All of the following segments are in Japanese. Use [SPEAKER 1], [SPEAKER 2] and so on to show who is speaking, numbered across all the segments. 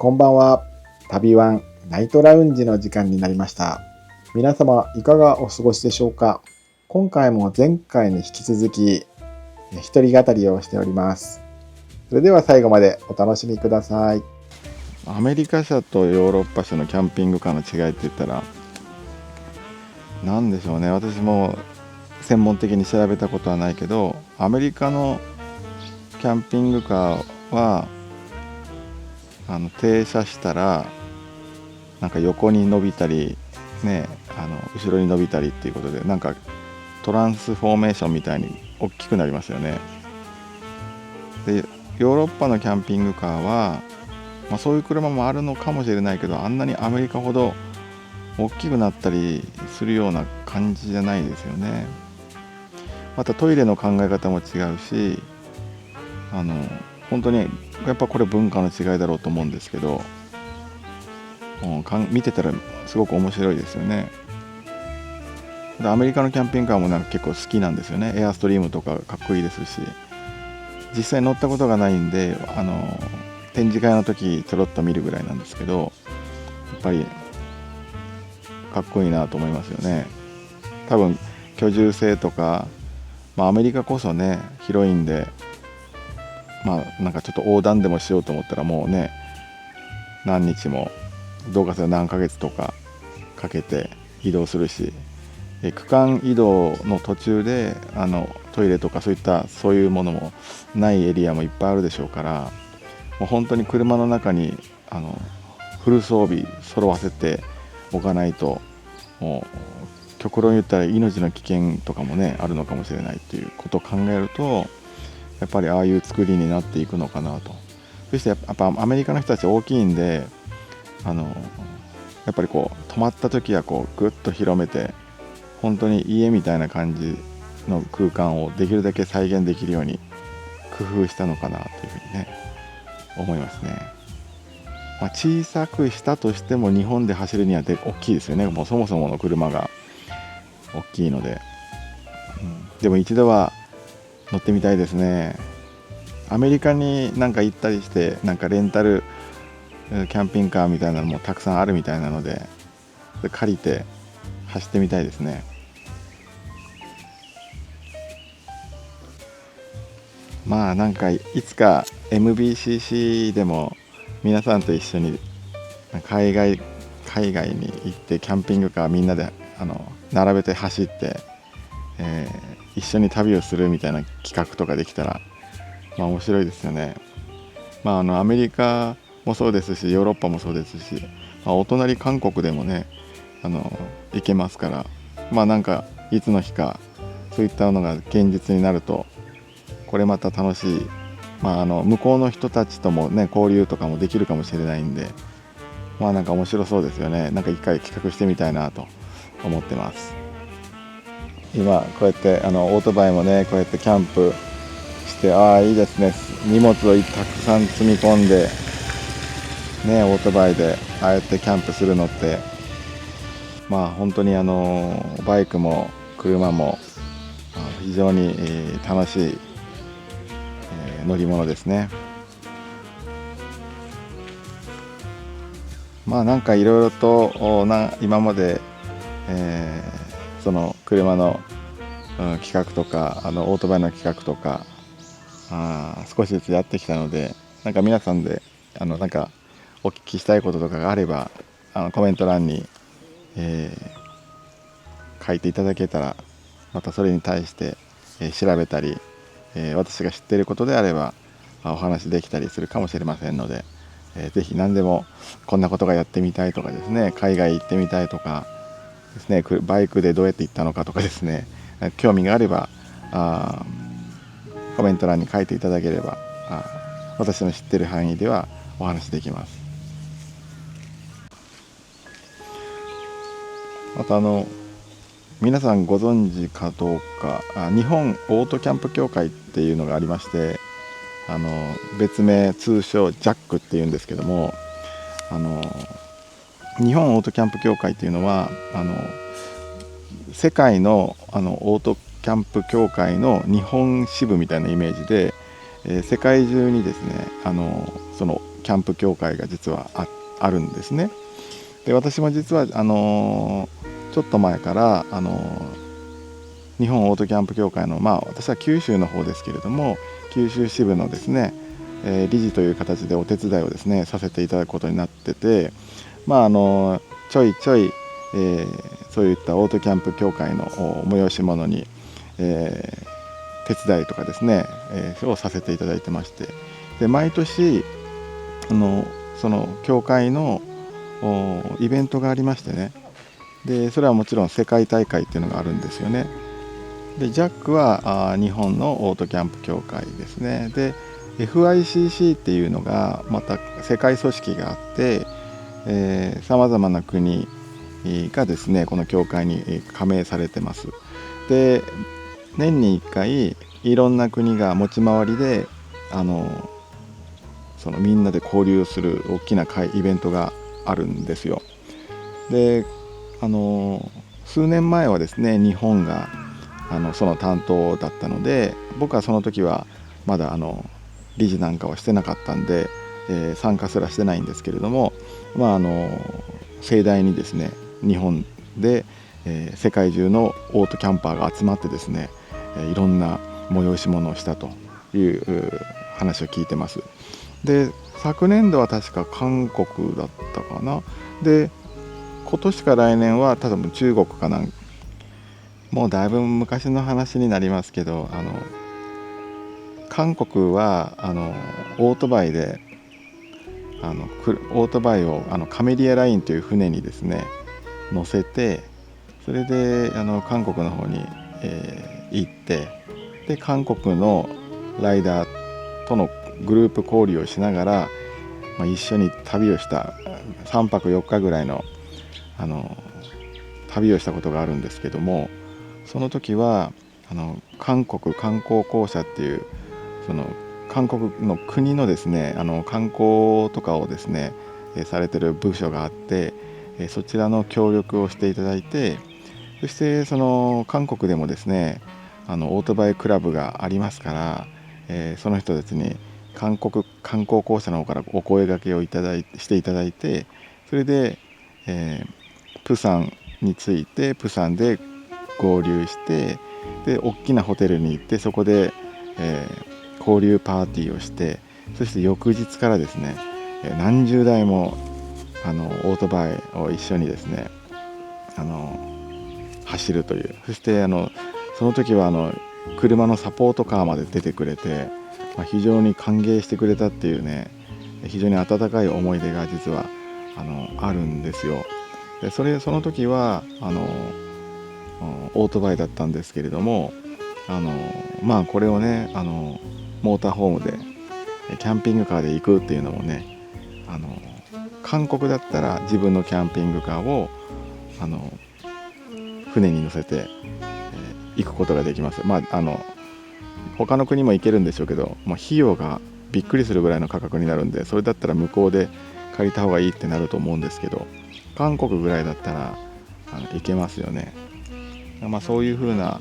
[SPEAKER 1] こんばんは。旅ワンナイトラウンジの時間になりました。皆様いかがお過ごしでしょうか。今回も前回に引き続き一人語りをしております。それでは最後までお楽しみください。
[SPEAKER 2] アメリカ車とヨーロッパ車のキャンピングカーの違いって言ったら何でしょうね。私も専門的に調べたことはないけど、アメリカのキャンピングカーは停車したらなんか横に伸びたりね、後ろに伸びたりっていうことで、なんかトランスフォーメーションみたいに大きくなりますよね。でヨーロッパのキャンピングカーは、そういう車もあるのかもしれないけど、あんなにアメリカほど大きくなったりするような感じじゃないですよね。またトイレの考え方も違うし、本当にやっぱこれ文化の違いだろうと思うんですけど、見てたらすごく面白いですよね。でアメリカのキャンピングカーもなんか結構好きなんですよね。エアストリームとかかっこいいですし、実際乗ったことがないんで展示会の時ちょろっと見るぐらいなんですけど、やっぱりかっこいいなと思いますよね。多分居住性とか、アメリカこそね広いんで、なんかちょっと横断でもしようと思ったらもうね何日もどうかする何ヶ月とかかけて移動するし、区間移動の途中でトイレとかそういうものもないエリアもいっぱいあるでしょうから、もう本当に車の中にフル装備揃わせておかないと、もう極論言ったら命の危険とかもねあるのかもしれないっていうことを考えると、やっぱりああいう作りになっていくのかなと。そしてやっぱアメリカの人たち大きいんで、やっぱりこう止まった時はこうぐっと広めて、本当に家みたいな感じの空間をできるだけ再現できるように工夫したのかなというふうにね思いますね。小さくしたとしても日本で走るには大きいですよね。もうそもそもの車が大きいので、でも一度は乗ってみたいですね。アメリカになんか行ったりして、なんかレンタルキャンピングカーみたいなのもたくさんあるみたいなので、借りて走ってみたいですね。なんかいつか MBCC でも皆さんと一緒に海外に行ってキャンピングカーみんなで並べて走って、一緒に旅をするみたいな企画とかできたら面白いですよね。アメリカもそうですし、ヨーロッパもそうですし、お隣韓国でもね行けますから、なんかいつの日かそういったのが現実になると、これまた楽しい、向こうの人たちともね交流とかもできるかもしれないんで、なんか面白そうですよね。なんか一回企画してみたいなと思ってます。今こうやってオートバイもねこうやってキャンプして、いいですね。荷物をたくさん積み込んでね、オートバイでああやってキャンプするのって、本当にバイクも車も非常に楽しい乗り物ですね。なんかいろいろと今まで、その車の、企画とかオートバイの企画とか少しずつやってきたので、なんか皆さんでなんかお聞きしたいこととかがあればコメント欄に、書いていただけたら、またそれに対して、調べたり、私が知っていることであればお話できたりするかもしれませんので、ぜひ何でもこんなことがやってみたいとかですね、海外行ってみたいとかですね、バイクでどうやって行ったのかとかですね、興味があればコメント欄に書いていただければ私の知っている範囲ではお話できます。また皆さんご存知かどうか、日本オートキャンプ協会っていうのがありまして、別名通称ジャックっていうんですけども、日本オートキャンプ協会っていうのは世界のオートキャンプ協会の日本支部みたいなイメージで、世界中にですねそのキャンプ協会が実はあるんですね。で私も実はちょっと前から日本オートキャンプ協会の私は九州の方ですけれども、九州支部のですね、理事という形でお手伝いをですねさせていただくことになってて、ちょいちょい、そういったオートキャンプ協会の催し物に、手伝いとかですね、をさせていただいてまして、で毎年その協会のイベントがありましてね、でそれはもちろん世界大会っていうのがあるんですよね。で JAC は日本のオートキャンプ協会ですね。で FICC っていうのがまた世界組織があってさまざまな国がですねこの協会に加盟されてます。で年に1回いろんな国が持ち回りでそのみんなで交流する大きなイベントがあるんですよ。で数年前はですね日本がその担当だったので、僕はその時はまだ理事なんかはしてなかったんで、参加すらしてないんですけれども、盛大にですね日本で、世界中のオートキャンパーが集まってですね、いろんな催し物をしたという話を聞いてます。で昨年度は確か韓国だったかな。で今年か来年は多分中国かなんもうだいぶ昔の話になりますけど、韓国はオートバイでオートバイをカメリアラインという船にですね乗せて、それで韓国の方に、行って、で韓国のライダーとのグループ交流をしながら、一緒に旅をした3泊4日ぐらいの旅をしたことがあるんですけども、その時は韓国観光公社っていうその韓国の国のですね観光とかをですねされてる部署があって、そちらの協力をしていただいて、そしてその韓国でもですねオートバイクラブがありますから、その人たちに韓国観光公社の方からお声掛けをしていただいて、それで、プサンに着いてプサンで合流して、で大きなホテルに行って、そこで、交流パーティーをして、そして翌日からですね何十台もオートバイを一緒にですね走るという。そしてその時は車のサポートカーまで出てくれて、非常に歓迎してくれたっていうね、非常に温かい思い出が実はあるんですよ。でその時はオートバイだったんですけれども、これをねモーターホームでキャンピングカーで行くっていうのもね、韓国だったら自分のキャンピングカーを船に乗せて、行くことができます。他の国も行けるんでしょうけど、費用がびっくりするぐらいの価格になるんで、それだったら向こうで借りた方がいいってなると思うんですけど、韓国ぐらいだったら行けますよね。そういう風な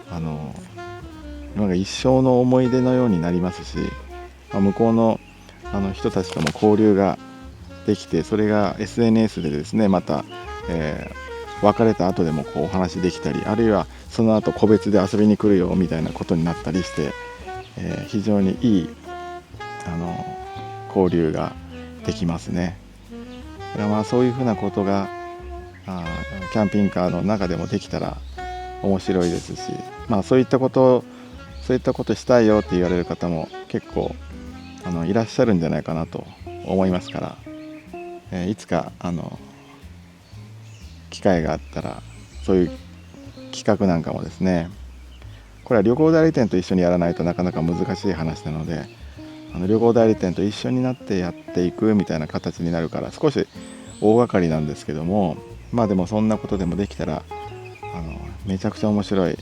[SPEAKER 2] なんか一生の思い出のようになりますし、向こうの人たちとも交流ができて、それが SNS でですねまた、別れた後でもお話できたり、あるいはその後個別で遊びに来るよみたいなことになったりして、非常にいい交流ができますね。だからそういうふうなことがキャンピングカーの中でもできたら面白いですし、そういったことしたいよって言われる方も結構いらっしゃるんじゃないかなと思いますから、いつか機会があったらそういう企画なんかもですね、これは旅行代理店と一緒にやらないとなかなか難しい話なので、旅行代理店と一緒になってやっていくみたいな形になるから少し大掛かりなんですけども、でもそんなことでもできたらめちゃくちゃ面白い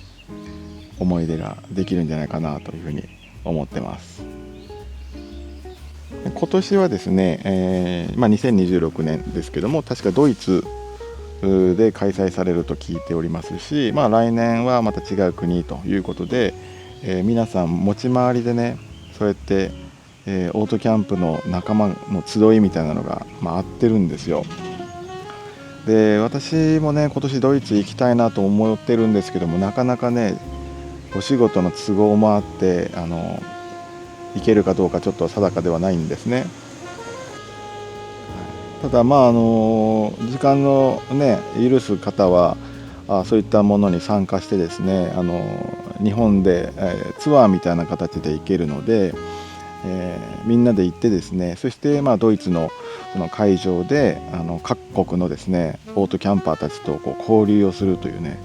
[SPEAKER 2] 思い出ができるんじゃないかなというふうに思ってます。今年はですね、2026年ですけども、確かドイツで開催されると聞いておりますし、来年はまた違う国ということで、皆さん持ち回りでねそうやってオートキャンプの仲間の集いみたいなのが、合ってるんですよ。で私もね今年ドイツ行きたいなと思ってるんですけども、なかなかねお仕事の都合もあって行けるかどうかちょっと定かではないんですね。ただ時間のね許す方はそういったものに参加してですね日本で、ツアーみたいな形で行けるので、みんなで行ってですね、そしてドイツのその会場で各国のですねオートキャンパーたちと交流をするというね、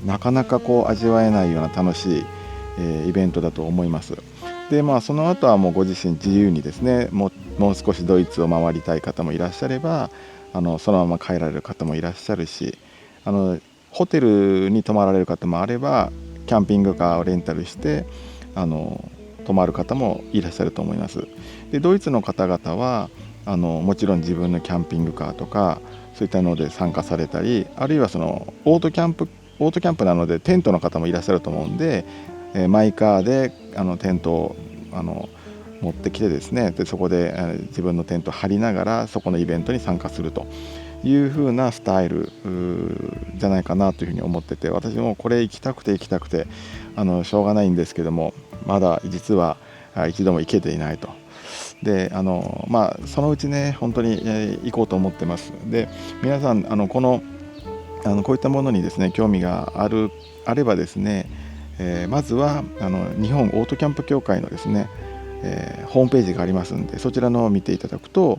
[SPEAKER 2] なかなか味わえないような楽しい、イベントだと思います。でその後はもうご自身自由にですねもう少しドイツを回りたい方もいらっしゃればそのまま帰られる方もいらっしゃるし、ホテルに泊まられる方もあればキャンピングカーをレンタルして泊まる方もいらっしゃると思います。でドイツの方々はもちろん自分のキャンピングカーとかそういったので参加されたり、あるいはそのオートキャンプなのでテントの方もいらっしゃると思うんで、マイカーでテントを持ってきてですね、でそこで自分のテントを張りながらそこのイベントに参加するという風なスタイルじゃないかなというふうに思ってて、私もこれ行きたくてしょうがないんですけども、まだ実は一度も行けていないと。でそのうちね本当に行こうと思ってます。で皆さんこういったものにですね興味があればですね、まずは日本オートキャンプ協会のですね、ホームページがありますんで、そちらのを見ていただくと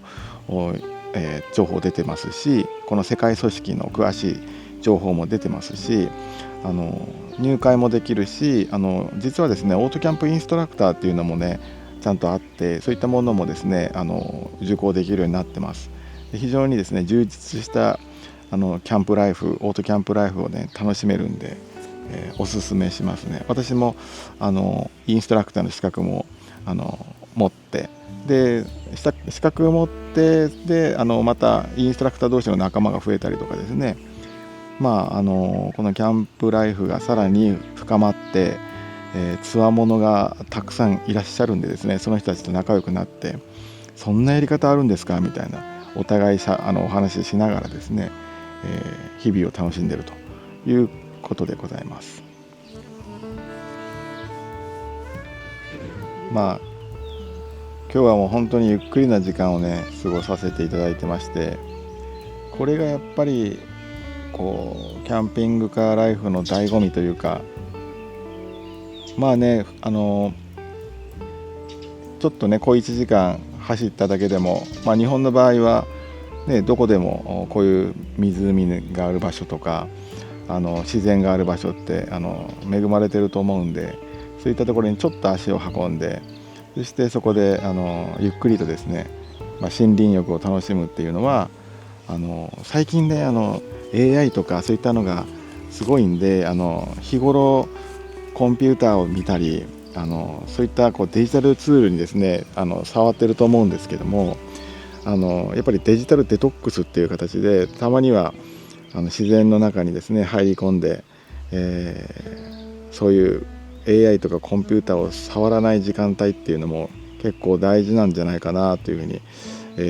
[SPEAKER 2] 情報出てますし、この世界組織の詳しい情報も出てますし、入会もできるし、実はですねオートキャンプインストラクターっていうのもねちゃんとあって、そういったものもですね受講できるようになってます。で非常にですね充実したキャンプライフ、オートキャンプライフをね楽しめるんで、おすすめしますね。私もインストラクターの資格も持って、で資格を持ってでまたインストラクター同士の仲間が増えたりとかですね、このキャンプライフがさらに深まって、つわものがたくさんいらっしゃるんでですね、その人たちと仲良くなって、そんなやり方あるんですかみたいなお互いお話ししながらですね、日々を楽しんでいるということでございます。今日はもう本当にゆっくりな時間をね過ごさせていただいてまして、これがやっぱりキャンピングカーライフの醍醐味というか、ちょっとね1時間走っただけでも、日本の場合はねどこでもこういう湖がある場所とか自然がある場所って恵まれてると思うんで、そういったところにちょっと足を運んで、そしてそこでゆっくりとですね、森林浴を楽しむっていうのは最近ねAI とかそういったのがすごいんで、日頃コンピューターを見たりそういったデジタルツールにですね触ってると思うんですけども、やっぱりデジタルデトックスっていう形でたまには自然の中にですね入り込んで、そういう AI とかコンピューターを触らない時間帯っていうのも結構大事なんじゃないかなというふうに、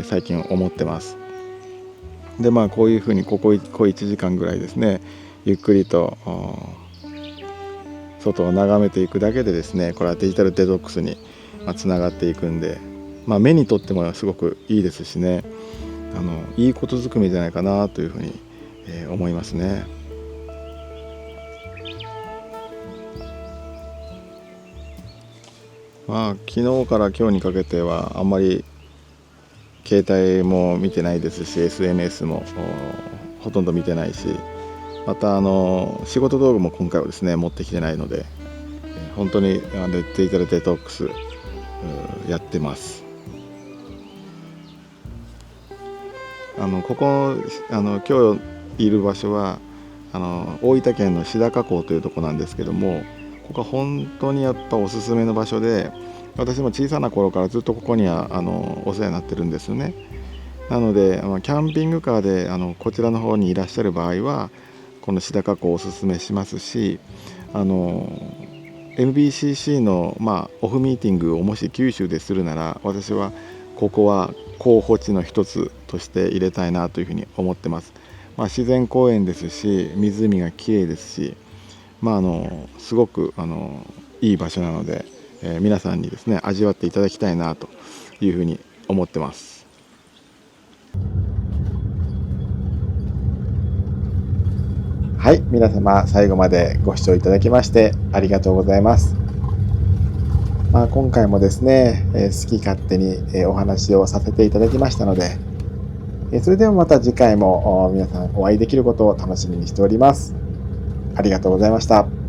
[SPEAKER 2] 最近思ってます。でこういうふうにここ1時間ぐらいですねゆっくりと外を眺めていくだけでですね、これはデジタルデトックスにつながっていくんで、目にとってもすごくいいですしね、いいことずくめじゃないかなというふうに、思いますね。昨日から今日にかけてはあんまり携帯も見てないですし SNS もほとんど見てないし、また仕事道具も今回はですね持ってきてないので、本当にデジタルデトックスやってます。ここ今日いる場所は大分県の志高港というところなんですけども、ここは本当にやっぱおすすめの場所で、私も小さな頃からずっとここにはお世話になってるんですね。なのでキャンピングカーでこちらの方にいらっしゃる場合はこの志高港をおすすめしますし、MBCC の、オフミーティングをもし九州でするなら、私はここは候補地の一つとして入れたいなというふうに思ってます。自然公園ですし、湖がきれいですし、すごくいい場所なので、皆さんにですね味わっていただきたいなというふうに思ってます。
[SPEAKER 1] はい、皆様最後までご視聴いただきましてありがとうございます。今回もですね、好き勝手にお話をさせていただきましたので、それではまた次回も皆さんお会いできることを楽しみにしております。ありがとうございました。